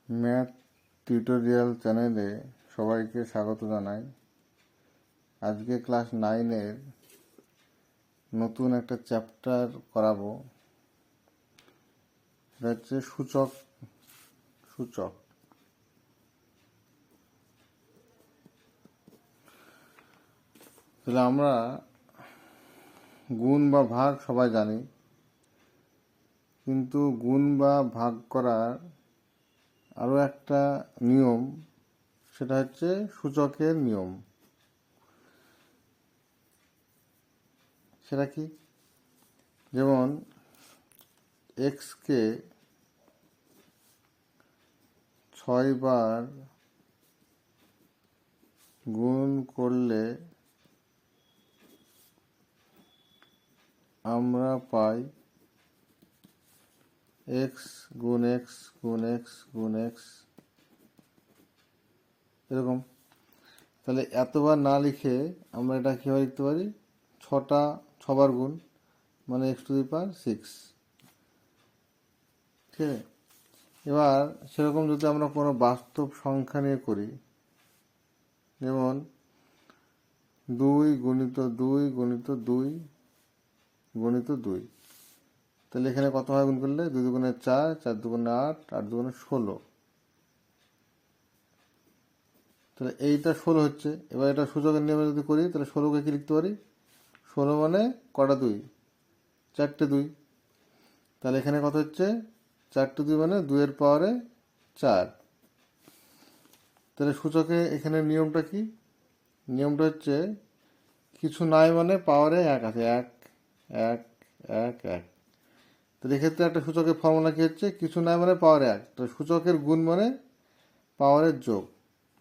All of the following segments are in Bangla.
ম্যাথ টিউটোরিয়াল চ্যানেলে সবাইকে স্বাগত জানাই। আজকে ক্লাস 9-এর নতুন একটা চ্যাপ্টার করাবো। সেটা হচ্ছে সূচক। তাহলে আমরা গুণ বা ভাগ সবাই জানি, কিন্তু গুণ বা ভাগ করার আরও একটা নিয়ম, সেটা হচ্ছে সূচকের নিয়ম। সেটা কি? যেমন এক্সকে 6 বার গুণ করলে আমরা পাই এক্স গুণ এক্স গুণ এক্স গুণ এক্স, এরকম। তাহলে এতবার না লিখে আমরা এটা কীভাবে লিখতে পারি? 6বার গুণ মানে x⁶। ঠিক আছে। এবার সেরকম যদি আমরা কোনো বাস্তব সংখ্যা নিয়ে করি, যেমন 2 গুণিত 2 গুণিত 2 গুণিত 2, তাহলে এখানে কত হয় গুণ করলে? 2 দুগুণে 4, 4 দুগুণে 8, 8 দুগুণে 16। তাহলে এইটা 16 হচ্ছে। এবার এটা সূচকের নিয়মে যদি করি, তাহলে 16কে কি লিখতে পারি? 16 মানে কটা 2? 4টে 2। তাহলে এখানে কত হচ্ছে? 4টে 2 মানে 2-এর পাওয়ারে 4। তাহলে সূচকে এখানে নিয়মটা কি? নিয়মটা হচ্ছে কিছু নাই মানে পাওয়ারে 1 আছে, 1 1 1 1। তাহলে এক্ষেত্রে একটা সূচকের ফর্মুলা কি হচ্ছে? কিছু নাই মানে পাওয়ারে 1। তো সূচকের গুণ মানে পাওয়ারের যোগ।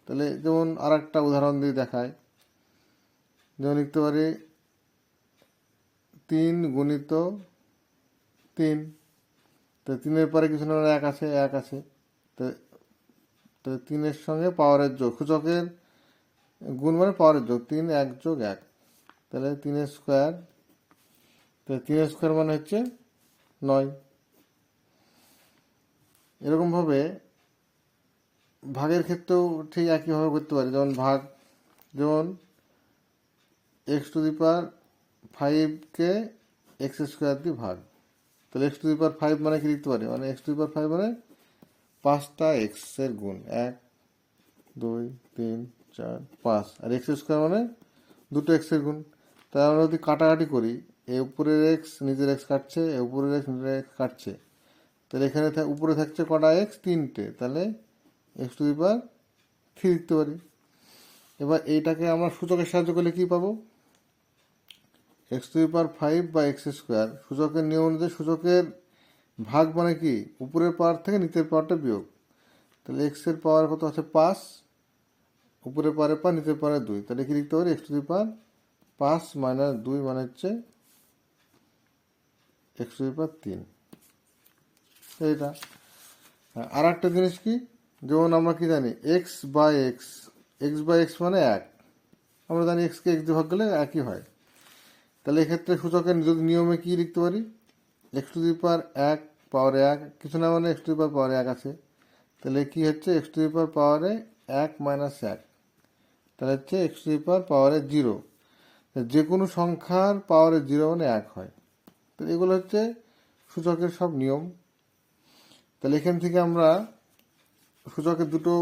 তাহলে যেমন আর একটা উদাহরণ দিয়ে দেখায়, যেমন লিখতে পারি 3 গুণিত 3। তো 3-এর পরে কিছু না 1 আছে, 1 আছে। তো 3-এর সঙ্গে পাওয়ারের যোগ, সূচকের গুণ মানে পাওয়ারের যোগ, 3 1 যোগ 1, তাহলে 3-এর স্কোয়ার। তাহলে 3-এর স্কোয়ার মানে হচ্ছে 9। এরকমভাবে ভাগের ক্ষেত্রেও ঠিক একইভাবে করতে পারি। যেমন ভাগ, যেমন x⁵কে x² দিয়ে ভাগ। তাহলে x⁵ মানে কি লিখতে পারি? মানে x⁵ মানে 5টা এক্সের গুণ, 1 2 3 4 5, আর x² মানে 2টো এক্সের গুণ। তাহলে আমরা যদি কাটাকাটি করি, এ উপরের এক্স নিজের এক্স কাটছে, এ উপরের এক্স নিজের এক্স কাটছে, তাহলে এখানে উপরে থাকছে কটা এক্স? 3টে। তাহলে x⁵ লিখতে পারি। এবার এইটাকে আমরা সূচকের সাহায্য করলে কি পাবো? x⁵ বা x²। সূচকের নিয়ম অনুযায়ী সূচকের ভাগ মানে কি? উপরের পাওয়ার থেকে নিচের পাওয়ারটা বিয়োগ। তাহলে x-এর পাওয়ার কত আছে? 5, উপরের পাওয়ারে 5, নিচের পাওয়ারে 2। তাহলে কি লিখতে পারি? x⁵ 5 - 2 মানে হচ্ছে x⁵ 3। এইটা। আর একটা জিনিস কি, যেমন আমরা কি জানি? এক্স বাই এক্স মানে 1। আমরা জানি এক্সকে এক্স দিয়ে ভাগ করলে একই হয়। তাহলে এক্ষেত্রে সূচকের যদি নিয়মে কি লিখতে পারি? x⁵ পাওয়ারে 1, কিছু না মানে x⁵ পাওয়ারে 1 আছে। তাহলে কি হচ্ছে? x⁵ পাওয়ারে 1 - 1, তাহলে হচ্ছে x⁵ পাওয়ারে 0। যে কোনো সংখ্যার পাওয়ারে 0 মানে 1 হয়। তো এগুলো হচ্ছে সূচকের সব নিয়ম। তাহলে এখান থেকে আমরা সূচকের দুটো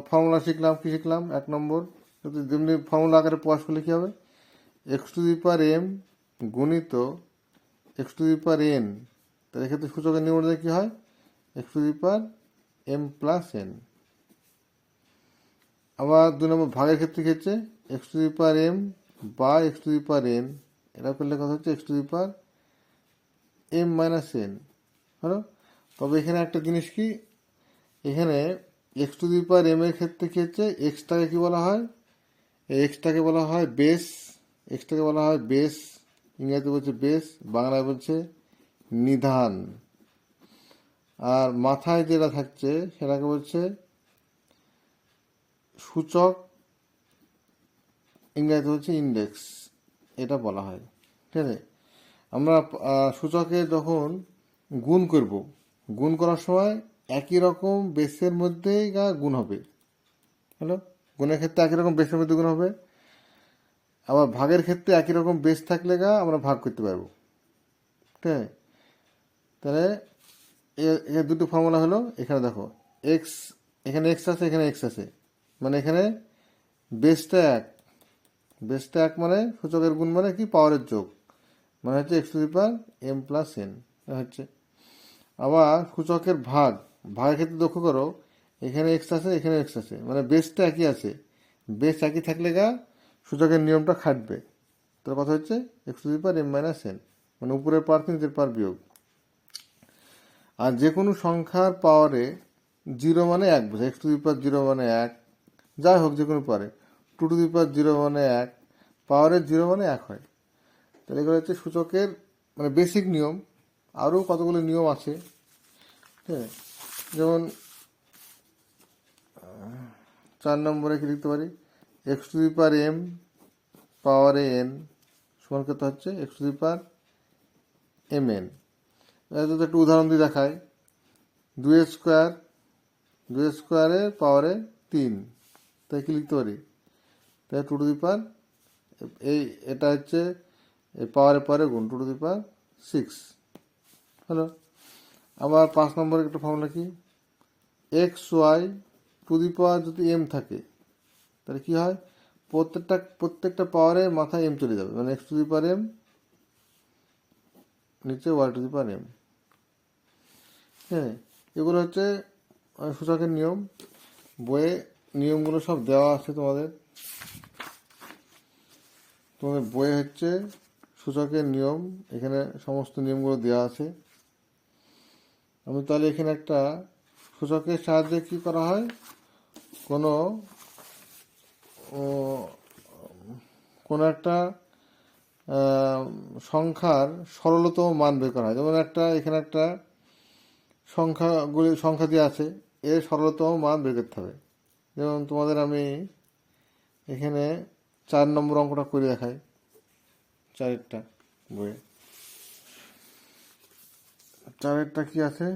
ফর্মুলা শিখলাম। কি শিখলাম? 1 নম্বর, যদি যেমনি ফর্মুলা আকারে প্রকাশ করলে কী হবে? x⁵m গুণিত x⁴n। তাহলে এক্ষেত্রে সূচকের নিয়ম অনুযায়ী কী হয়? x⁴m+n। আবার 2 নম্বর ভাগের ক্ষেত্রে কী হচ্ছে? x⁴m বা x⁴n, এটা করলে কথা হচ্ছে x⁴m-n হলো। তবে এখানে একটা জিনিস কি, এখানে x⁴m এর ক্ষেত্রে কী হচ্ছে? এক্সটাকে কী বলা হয়? এক্সটাকে বলা হয় বেস। এক্সটাকে বলা হয় বেস, ইংরেজিতে বলছে বেস, বাংলায় বলছে নিধান। আর মাথায় যেটা থাকছে সেটাকে বলছে সূচক, ইংরেজিতে হচ্ছে ইন্ডেক্স, এটা বলা হয়। ঠিক আছে। আমরা সূচকে যখন গুণ করব, গুণ করার সময় একই রকম বেসের মধ্যেই গুণ হবে। হলো, গুণের ক্ষেত্রে একই রকম বেসের মধ্যে গুণ হবে, আবার ভাগের ক্ষেত্রে একই রকম বেস থাকলে আমরা ভাগ করতে পারবো। ঠিক আছে, তাহলে এর দুটো ফর্মুলা হলো। এখানে দেখো এক্স, এখানে এক্স আছে, এখানে এক্স আছে, মানে এখানে বেসটা এক, বেসটা এক মানে সূচকের গুণ মানে কি, পাওয়ারের যোগ, মানে হচ্ছে x to the power m plus n হচ্ছে। আবার সূচকের ভাগ, ভাগের ক্ষেত্রে লক্ষ্য করো এখানে এক্স আছে, এখানে এক্স আছে, মানে বেসটা একই আছে, বেস একই থাকলে সূচকের নিয়মটা খাটবে। তার কথা হচ্ছে x to the power m minus n, মানে উপরের পাওয়ার থেকে নিচের পাওয়ার বিয়োগ। আর যে কোনো সংখ্যার পাওয়ারে জিরো মানে এক বোঝায়, x to the power zero মানে এক, যাই হোক যে কোনো পাওয়ারে, two to the power zero মানে এক, পাওয়ারের জিরো মানে এক হয়। তাহলে এগুলো হচ্ছে সূচকের মানে বেসিক নিয়ম। আরও কতগুলো নিয়ম আছে, ঠিক আছে, যেমন 4 নম্বরে কি লিখতে পারি, x to the power m power n সমান কত হচ্ছে x to the power m n. একটু উদাহরণ দিয়ে দেখায়, দুই স্কোয়ার, দুই স্কোয়ারের পাওয়ারে 3, তাই কি লিখতে পারি, তাই টু টু দি পাওয়ার, এই এটা হচ্ছে এই পাওয়ারে পাওয়ারে গুণ, টু টু দি পাওয়ার 6 হলো। আবার 5 নম্বরে একটা ফর্মুলা কি, এক্স ওয়াই টু দি পাওয়ার যদি এম থাকে তাহলে কি হয়, প্রত্যেকটা পাওয়ারের মাথায় এম চলে যাবে, মানে x to the power M নিচে y to the power M. হ্যাঁ, এগুলো হচ্ছে সূচকের নিয়ম। বইয়ে নিয়মগুলো সব দেওয়া আছে তোমাদের, বইয়ে হচ্ছে সূচকের নিয়ম, এখানে সমস্ত নিয়মগুলো দেওয়া আছে। আমি তাহলে এখানে একটা সূচকের সাহায্যে কি করা হয়, কোনো কোনো একটা সংখ্যার সরলতম মান বের করা হয়। যেমন এখানে একটা সংখ্যা দিয়ে আছে, এর সরলতম মান বের করতে হবে। যেমন তোমাদের আমি এখানে 4 নম্বর অঙ্কটা করে দেখাই, 4-এরটা বইয়ে। 4-এরটা কি আছে,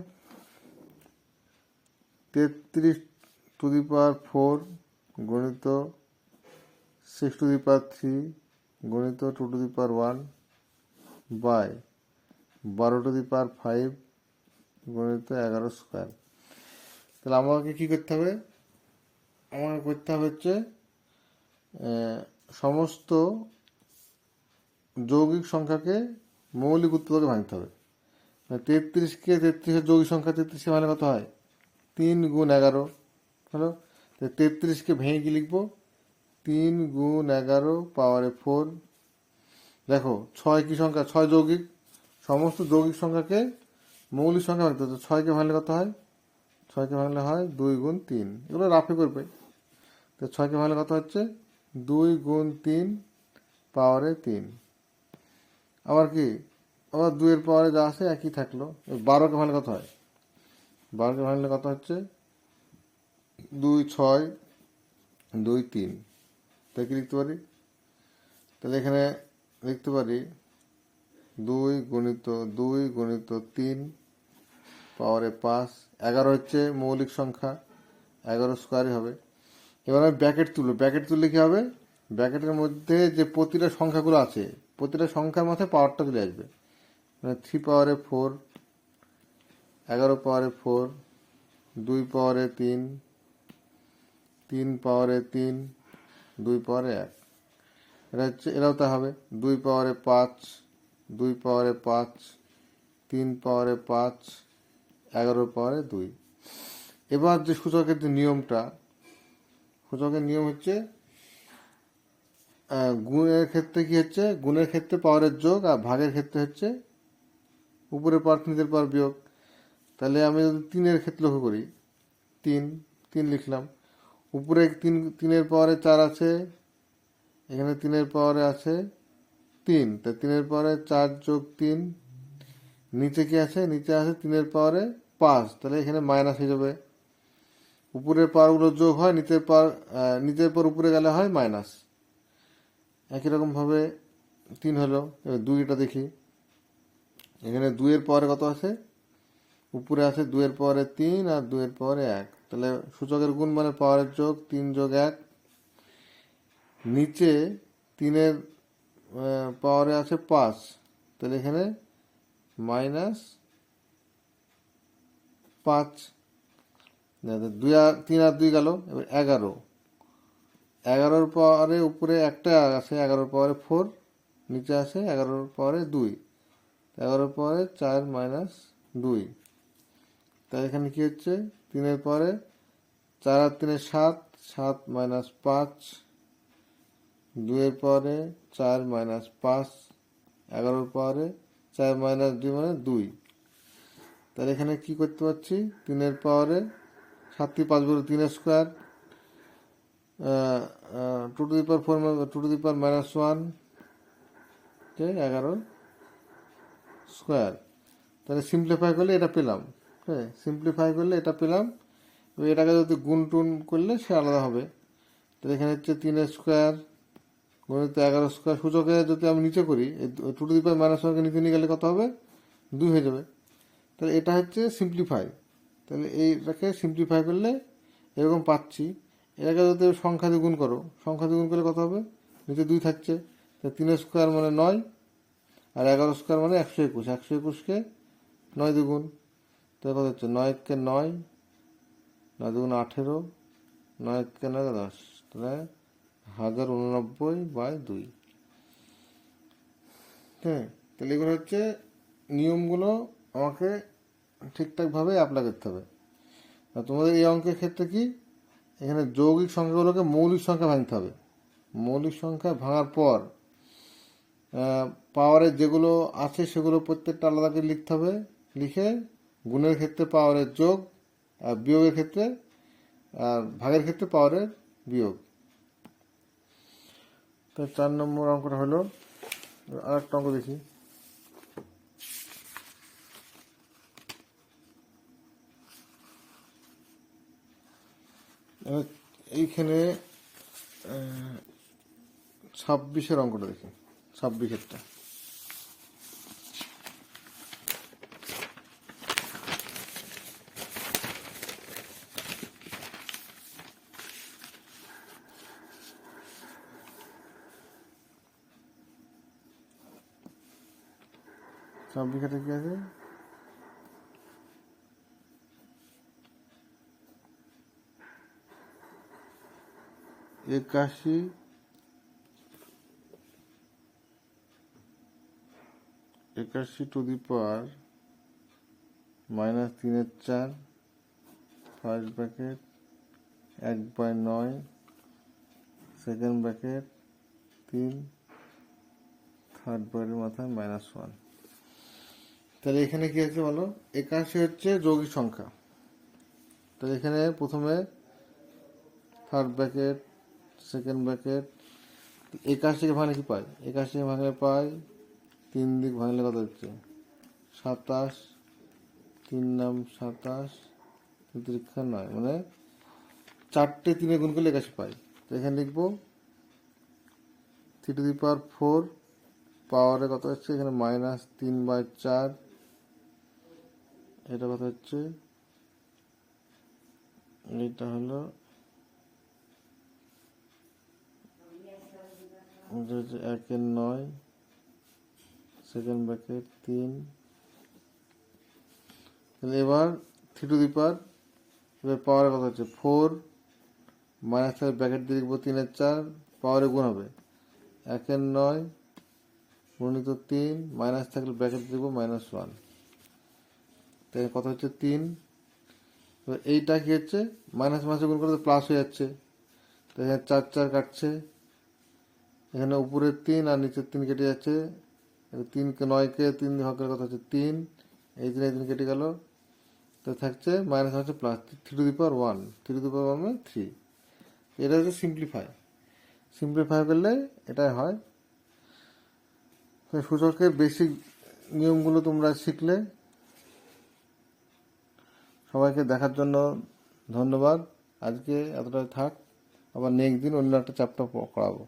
33 টু দি পাওয়ার 4 গণিত 6 টু দি পাওয়ার 3 গণিত 2 to the power 1 by 12 to the power 5 গণিত 11 স্কোয়ার। তাহলে আমাকে কি করতে হবে, আমাকে করতে হবে হচ্ছে সমস্ত যৌগিক সংখ্যাকে মৌলিক উৎপাদকে ভাঙতে হবে। 33কে 33-এর যৌগিক সংখ্যা 33কে ভাঙলে কত হয়, 3 গুণ 11 হলো। 33কে ভেঙে কি লিখবো, 3 গুণ 11 পাওয়ারে 4। দেখো 6 কি সংখ্যা, 6 যৌগিক, সমস্ত যৌগিক সংখ্যাকে মৌলিক সংখ্যা ভাঙতে হবে। 6কে ভাঙলে কত হয়, 6কে ভাঙলে হয় 2 গুণ 3, এগুলো রাফে করবে। তো 6কে ভাঙলে কত হচ্ছে 2 গুণ 3 পাওয়ারে 3। আবার কি, আবার 2-এর পাওয়ারে যা আছে একই থাকলো। 12কে ভাঙলে কত হয়, 12কে ভাঙলে কত হচ্ছে 2 6 2 3, তাই কি লিখতে পারি, তাহলে এখানে লিখতে পারি 2 গুণিত 3 পাওয়ারে 5। 11 হচ্ছে মৌলিক সংখ্যা, 11 স্কোয়ারই হবে। এবার আমি ব্র্যাকেট তুলবো, ব্র্যাকেট তুললে কি হবে, ব্র্যাকেটের মধ্যে যে প্রতিটা সংখ্যাগুলো আছে প্রতিটা সংখ্যার মাথায় পাওয়ারটা চলে আসবে, মানে 3 পাওয়ারে 4, 11 পাওয়ারে 4, 2 পাওয়ারে 3, 3 পাওয়ারে 3, 2 পাওয়ারে 1। এটা হচ্ছে, এটাও তা হবে 2 পাওয়ারে 5, 2 পাওয়ারে 5, 3 পাওয়ারে 5, 11 পাওয়ারে 2। এবার যে সূচকের যে নিয়মটা, সূচকের নিয়ম হচ্ছে গুণের ক্ষেত্রে কি হচ্ছে, গুণের ক্ষেত্রে পাওয়ারের যোগ, আর ভাগের ক্ষেত্রে হচ্ছে উপরের পাওয়ার নিচের পাওয়ার বিয়োগ। তাহলে আমি যদি 3-এর ক্ষেত্রে লক্ষ্য করি, 3 লিখলাম, উপরে 3-এর পাওয়ারে 4 আছে, এখানে 3-এর পাওয়ারে আছে 3, তাই 3-এর পাওয়ারে 4 যোগ 3, নিচে কি আছে, নিচে আছে 3-এর পাওয়ারে 5, তাহলে এখানে মাইনাস হয়ে যাবে। উপরের পাওয়ারগুলো যোগ হয়, নিচের পর উপরে গেলে হয় মাইনাস। একই রকমভাবে 3 হলো। এবার 2-টা দেখি, এখানে 2-এর পাওয়ারে কত আছে, উপরে আছে 2 এর পাওয়ারে 3 আর 2 এর পাওয়ারে 1, তাহলে সূচকের গুণ মানে পাওয়ারের যোগ, 3 যোগ 1। নিচে 3 এর পাওয়ারে আছে 5, তাহলে এখানে -5। 2 আর 3 আর 2 গেল, এবার 11। 11-র পাওয়ারে উপরে একটা আছে, 11-র পাওয়ারে 4, নিচে আছে 11-র পাওয়ারে 2, 11-র পাওয়ারে 4 - 2। তাই এখানে কি হচ্ছে, 3-এর পাওয়ারে 4 আর 3 7, 7 - 5, 2-এর পাওয়ারে 4 - 5, 11-র পাওয়ারে 4 - 2 মানে 2। তাহলে এখানে কি করতে পারছি, 3-এর পাওয়ারে 7 × 5 = 3 square, 2 to the power 4 2 to the power -1 K 11 square. তাহলে সিম্পলিফাই করলে এটা পেলাম। হ্যাঁ, সিম্পলিফাই করলে এটা পেলাম। এবার এটাকে যদি গুণ টুন করলে সে আলাদা হবে। তাহলে এখানে হচ্ছে 3 স্কোয়ার গণিত 11 স্কোয়ার। সূচকে যদি আমি নিচে করি, এই 2 টু দি পাওয়ার -1কে নিচে নিয়ে গেলে কত হবে, 2 হয়ে যাবে। তাহলে এটা হচ্ছে সিম্পলিফাই। তাহলে এইটাকে সিম্পলিফাই করলে এরকম পাচ্ছি। এটাকে যদি সংখ্যা দিয়ে গুণ করো, সংখ্যা দিয়ে গুণ করলে কত হবে, নিচে 2 থাকছে, তাহলে 3 স্কোয়ার মানে 9, আর 11 স্কোয়ার মানে 121। 121কে 9 দিয়ে গুণ, তাহলে কত হচ্ছে, 9 × 9, 9 × 18, 9 × 9 10, তাহলে 1089/2। হ্যাঁ, তাহলে এগুলো হচ্ছে নিয়মগুলো আমাকে ঠিকঠাকভাবে অ্যাপ্লাই করতে হবে। আর তোমাদের এই অঙ্কের ক্ষেত্রে কি, এখানে যৌগিক সংখ্যাগুলোকে মৌলিক সংখ্যা ভাঙতে হবে। মৌলিক সংখ্যা ভাঙার পর পাওয়ারের যেগুলো আছে সেগুলো প্রত্যেকটা আলাদা করে লিখতে হবে। লিখে গুণের ক্ষেত্রে পাওয়ারের যোগ, আর বিয়োগের ক্ষেত্রে, আর ভাগের ক্ষেত্রে পাওয়ারের বিয়োগ। তো 4 নম্বর অঙ্কটা হলো। আর একটা অঙ্ক দেখি। এইখানে 26-এর অঙ্কটা দেখি, 26-এরটা। ছাব্বিশটা কি আছে, একাশি two the power -3/4, first bracket 1/9, second bracket 3, third ব্র্যাকেটের মাথায় -1। তাহলে এখানে কি আছে বলো, 81 হচ্ছে যৌগিক সংখ্যা। তাহলে এখানে প্রথমে থার্ড ব্র্যাকেট, সেকেন্ড ব্র্যাকেট, 81কে ভাঙলে কি পাই, 81কে ভাঙলে পাই 3 দিক ভাঙলে কত হচ্ছে, 27, 3 নাম 27, 9, মানে 4টে 3-এ গুণ করলে 81 পাই। তো এখানে লিখবো 3 টু দি পাওয়ার 4, পাওয়ারে কত হচ্ছে, এখানে -3/4, এটা কত হচ্ছে, এটা হলো 1/9, সেকেন্ড ব্র্যাকেট 3। তাহলে এবার 3 টু দি পাওয়ার, এবার পাওয়ারে কত হচ্ছে 4, -3 ব্র্যাকেট দিয়ে লিখবো 3/4, পাওয়ারে গুণ হবে 1/9 গুণিত 3, মাইনাস থাকলে ব্র্যাকেট দিব -1, তাই কত হচ্ছে 3। এবার এইটা কি হচ্ছে, মাইনাস মাসে গুণ করতে প্লাস হয়ে যাচ্ছে, তো এখানে 4 4 কাটছে, এখানে উপরের 3 আর নিচের 3 কেটে যাচ্ছে, 3কে 9কে 3 দিয়ে ভাগ করে কত হচ্ছে 3, এই 3 কেটে গেল, তো থাকছে মাইনাস হচ্ছে plus 3 to the power 1, 3 to the power 1 মানে 3। এটা হচ্ছে সিম্পলিফাই। সিম্পলিফাই করলে এটাই হয়। সূচকের বেসিক নিয়মগুলো তোমরা শিখলে। সবাইকে দেখার জন্য ধন্যবাদ। আজকে এতটাই থাক, আবার নেক্সট দিন অন্য একটা চ্যাপ্টার করাবো।